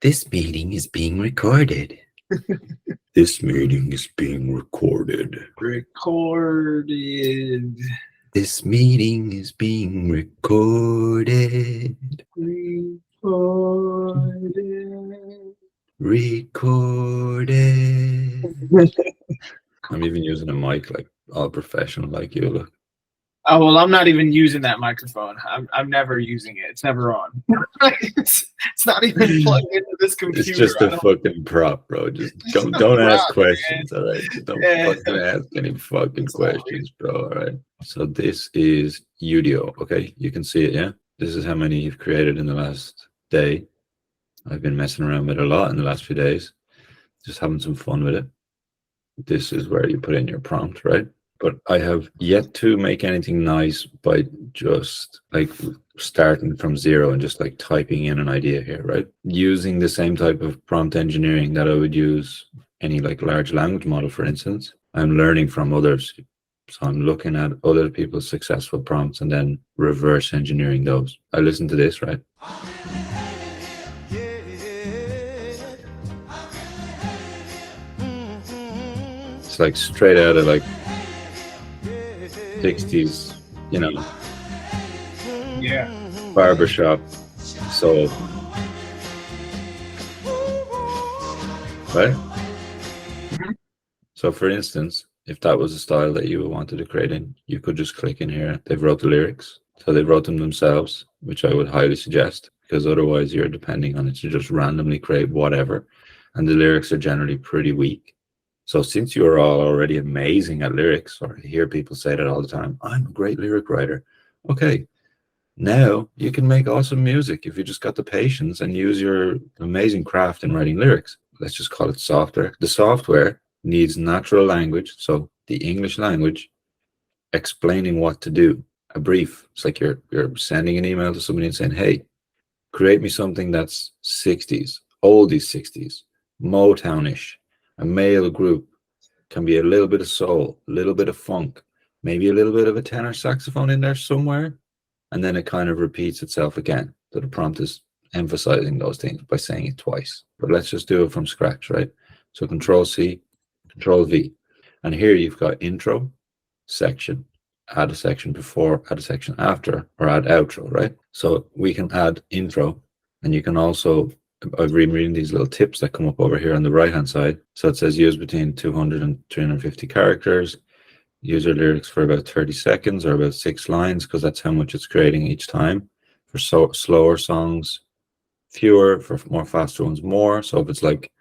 This meeting is being recorded. This meeting is being recorded. Recorded. This meeting is being recorded. Recorded. I'm even using a mic like all professional like you look. Oh, well, I'm not even using that microphone. I'm never using it. It's never on. it's not even plugged into this computer. It's just a fucking prop, bro. Just don't ask questions, all right? Just don't fucking ask any fucking questions, bro, all right? So this is Udio, okay? You can see it, yeah? This is how many you've created in the last day. I've been messing around with it a lot in the last few days, just having some fun with it. This is where you put in your prompt, right? But I have yet to make anything nice by just like starting from zero and just like typing in an idea here, right? Using the same type of prompt engineering that I would use any like large language model, for instance. I'm learning from others. So I'm looking at other people's successful prompts and then reverse engineering those. I listen to this, right? It's like straight out of like 60s, you know, Yeah. barbershop soul, right? Mhm. So for instance, if that was a style that you wanted to create in, you could just click in here. They've wrote the lyrics. So they wrote them themselves, which I would highly suggest, because otherwise you're depending on it to just randomly create whatever. And the lyrics are generally pretty weak. So since you're all already amazing at lyrics, or I hear people say that all the time, I'm a great lyric writer. Okay, now you can make awesome music if you just got the patience and use your amazing craft in writing lyrics. Let's just call it software. The software needs natural language, so the English language, explaining what to do. A brief. It's like you're sending an email to somebody and saying, hey, create me something that's 60s, oldies 60s, Motownish, a male group, can be a little bit of soul, a little bit of funk, maybe a little bit of a tenor saxophone in there somewhere, and then it kind of repeats itself again. So the prompt is emphasizing those things by saying it twice. But let's just do it from scratch, right? So Control C, Control V, and here you've got intro, section, add a section before, add a section after, or add outro, right? So we can add intro, and you can also, I've been reading these little tips that come up over here on the right hand side. So it says use between 200 and 350 characters, use your lyrics for about 30 seconds or about 6 lines, because that's how much it's creating each time. For slower songs, fewer. For more faster ones, more. So if it's like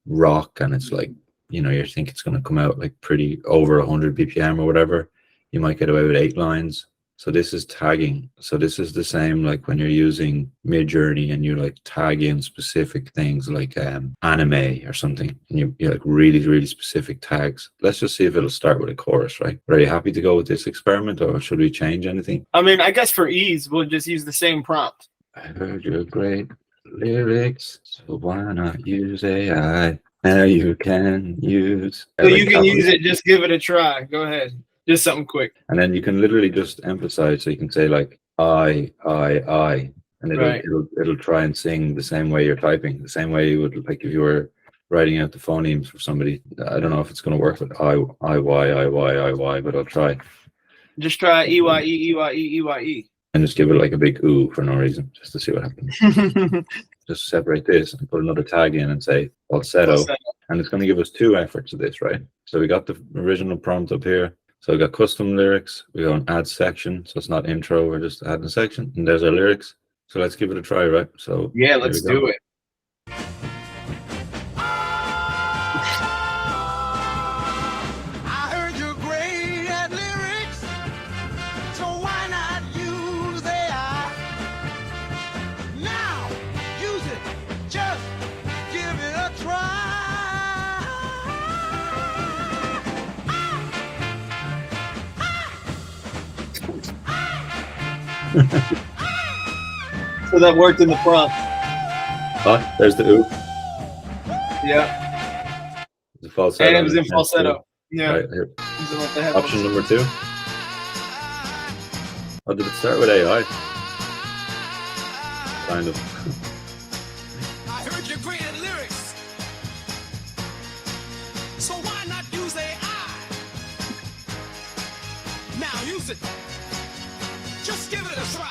rock and it's like, you know, you think it's going to come out like pretty over 100 BPM or whatever, you might get away with 8 lines. So this is tagging. So this is the same like when you're using Midjourney and you like tag in specific things like anime or something, and you like really specific tags. Let's just see if it'll start with a chorus, right? Are you happy to go with this experiment, or should we change anything? I mean, I guess for ease, we'll just use the same prompt. I heard your great lyrics, so why not use AI? Now you can use. So you can use it. Just give it a try. Go ahead. Just something quick. And then you can literally just emphasize. So you can say like I, and it'll try and sing the same way you're typing, the same way you would like if you were writing out the phonemes for somebody. I don't know if it's going to work with I, Y, but I'll try. Just try EYE. And just give it like a big ooh for no reason, just to see what happens. Just separate this and put another tag in and say falsetto. And it's going to give us 2 efforts of this, right? So we got the original prompt up here. So we got custom lyrics, we got an add section, so it's not intro, we're just adding a section, and there's our lyrics. So let's give it a try, right? So yeah, let's do it. So that worked in the prompt. There's the oop. Yeah. The falsetto. And it was in falsetto. Yeah. Right, here. Option number 2. Oh, did it start with AI? Kind of. great at lyrics, so why not use AI? Now use it. Just give it a try.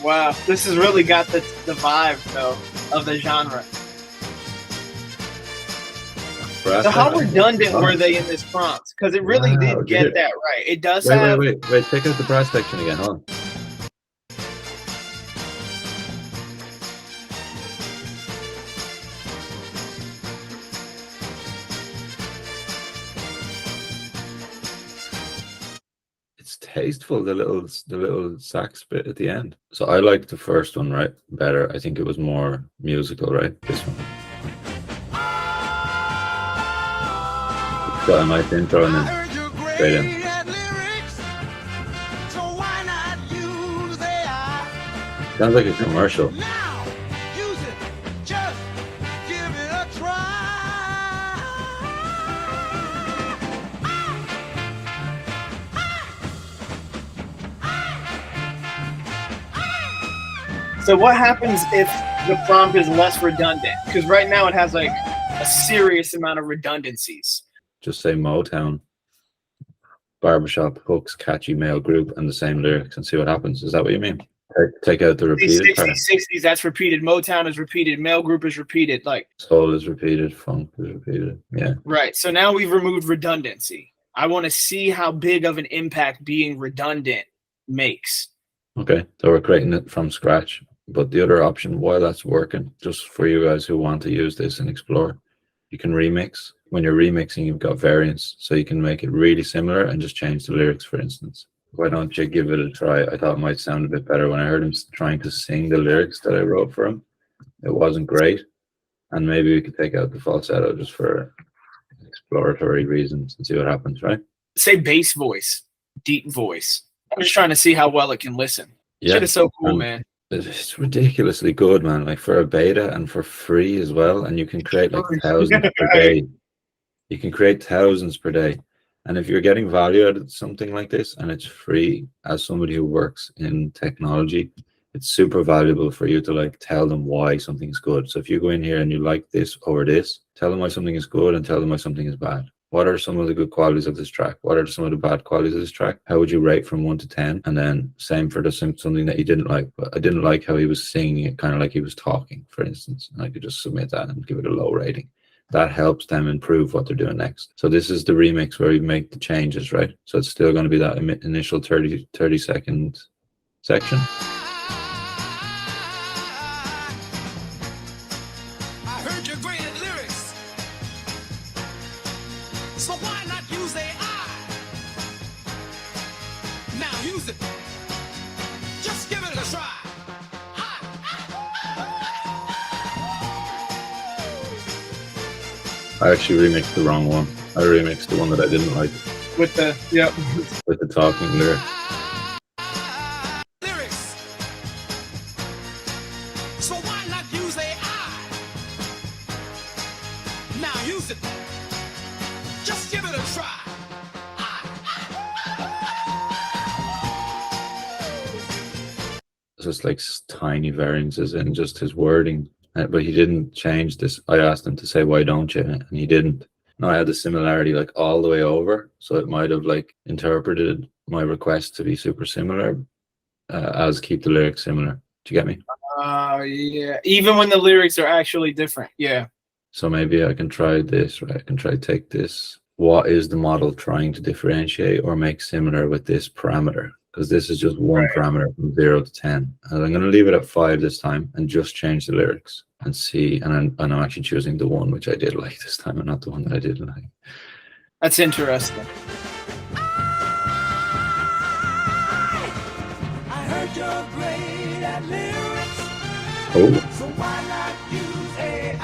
Wow, this has really got the vibe though of the genre. So how redundant were they in this prompt? Because it really did get that right. It does have. Wait. Check out the brass section again. Hold on. It's tasteful, the little sax bit at the end. So I liked the first one, right, better. I think it was more musical, right? This one. It's got a nice intro and then straight in. Sounds like a commercial. So what happens if the prompt is less redundant? Because right now it has like a serious amount of redundancies. Just say Motown, barbershop, hooks, catchy male group, and the same lyrics, and see what happens. Is that what you mean? Take out the repeated 60s, part. 60s, that's repeated. Motown is repeated. Male group is repeated. Like Soul is repeated. Funk is repeated. Yeah. Right. So now we've removed redundancy. I want to see how big of an impact being redundant makes. Okay. So we're creating it from scratch. But the other option, while that's working, just for you guys who want to use this and explore, you can remix. When you're remixing, you've got variants. So you can make it really similar and just change the lyrics, for instance. Why don't you give it a try? I thought it might sound a bit better when I heard him trying to sing the lyrics that I wrote for him. It wasn't great. And maybe we could take out the falsetto just for exploratory reasons and see what happens, right? Say bass voice, deep voice. I'm just trying to see how well it can listen. Yeah. Shit is so cool, man. It's ridiculously good, man. Like for a beta and for free as well. And you can create like thousands per day. You can create thousands per day. And if you're getting value out of something like this and it's free, as somebody who works in technology, it's super valuable for you to like tell them why something's good. So if you go in here and you like this over this, tell them why something is good and tell them why something is bad. What are some of the good qualities of this track? What are some of the bad qualities of this track? How would you rate from 1 to 10? And then same for something that you didn't like. But I didn't like how he was singing it kind of like he was talking, for instance. And I could just submit that and give it a low rating. That helps them improve what they're doing next. So this is the remix where we make the changes, right? So it's still going to be that initial 30-second section. I heard you're great at lyrics, so why not use AI? Now use it. Just give it a try. I actually remixed the wrong one. I remixed the one that I didn't like. With the, yep. With the talking lyric. Lyrics. So why not use AI? Now use it. Just give it a try. It's just like tiny variances in just his wording. But he didn't change this. I asked him to say, why don't you? And he didn't. No, I had the similarity like all the way over. So it might have like interpreted my request to be super similar as keep the lyrics similar. Do you get me? Yeah. Even when the lyrics are actually different. Yeah. So maybe I can try this, right? I can try to take this. What is the model trying to differentiate or make similar with this parameter? Because this is just one parameter from 0 to 10. And I'm going to leave it at 5 this time and just change the lyrics and see. And I'm actually choosing the one which I did like this time and not the one that I didn't like. That's interesting. I heard you're great at lyrics. Oh. So why not use AI?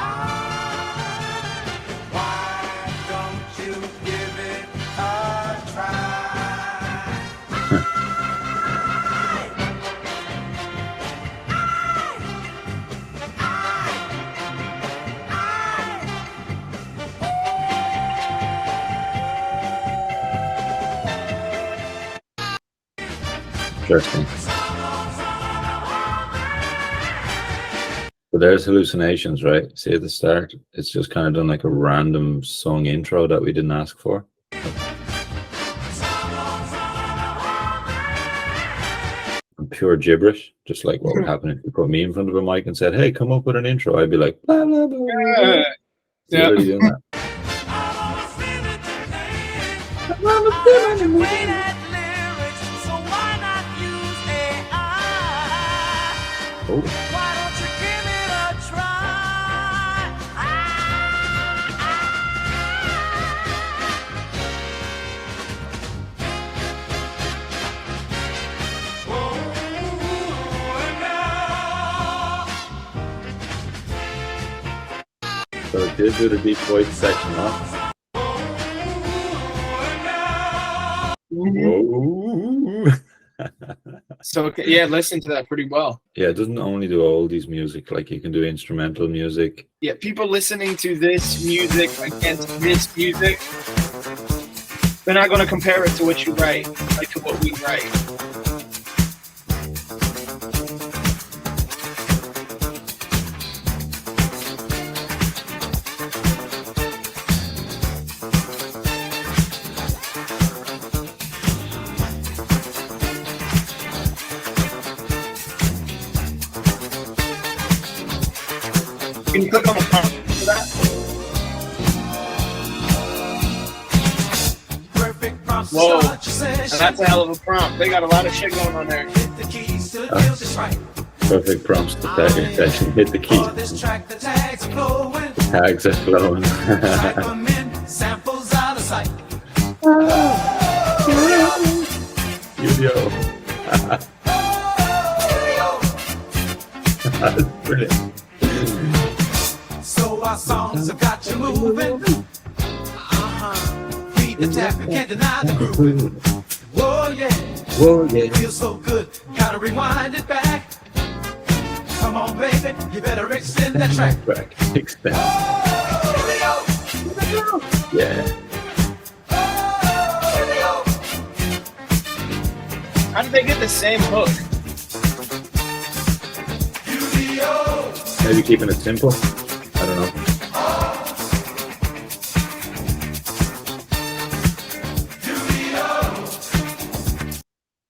Why don't you give it a try? Interesting. But there's hallucinations, right? See at the start, it's just kind of done like a random song intro that we didn't ask for. And pure gibberish, just like what would happen if you put me in front of a mic and said, "Hey, come up with an intro." I'd be like, blah, blah, blah, blah. Yeah. Literally doing that. Oh. Why don't you give it a try? So it did do the deep voice section, huh? Whoa. So yeah, listen to that pretty well. Yeah, it doesn't only do oldies music, like you can do instrumental music. Yeah, people listening to this music against this music, they're not going to compare it to what you write, like to what we write. Can you click on the prompt for that? Perfect prompt to Whoa, start your and session. that's a hell of a prompt. They got a lot of shit going on there. Hit the keys to the deal just right. Perfect prompts to section. Hit the key. For this track, the tags are flowing. Tags are flowing. Type 'em in, samples out of sight. Udio. That's brilliant. So our songs have got you moving. Beat the tap, you can't deny the groove. Whoa, yeah. Whoa, yeah. Feels so good, gotta rewind it back. Come on, baby, you better extend that track. Back. Extend. Yeah. How did they get the same hook? Maybe keeping it simple. I don't know.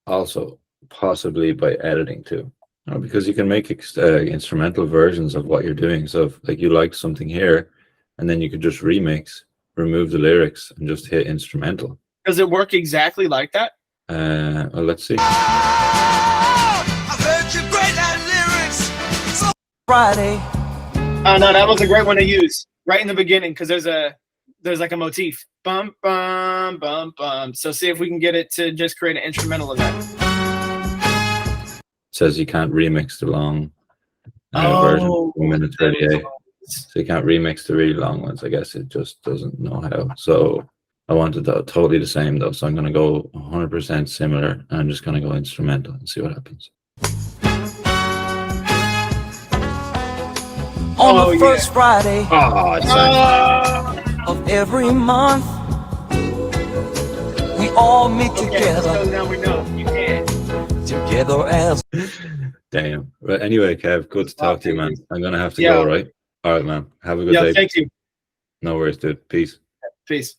Also, possibly by editing too. No, because you can make instrumental versions of what you're doing. So if like you liked something here, and then you could just remix, remove the lyrics, and just hit instrumental. Does it work exactly like that? Well, let's see. I heard you great at lyrics. So Friday. Oh no, that was a great one to use right in the beginning because there's like a motif. Bum bum bum bum. So see if we can get it to just create an instrumental of that. It says you can't remix the long version, 1 minute 38. So you can't remix the really long ones. I guess it just doesn't know how. So I wanted that totally the same though. So I'm gonna go 100% similar, and I'm just gonna go instrumental and see what happens. On the first Friday Oh, it's of every month, we all meet Okay, together, so now we know you can't. together as damn. But anyway, Kev, good to talk to you, man. I'm gonna have to Yeah. go, right? All right, man. Have a good Yeah, day. thank you. No worries, dude. Peace. Peace.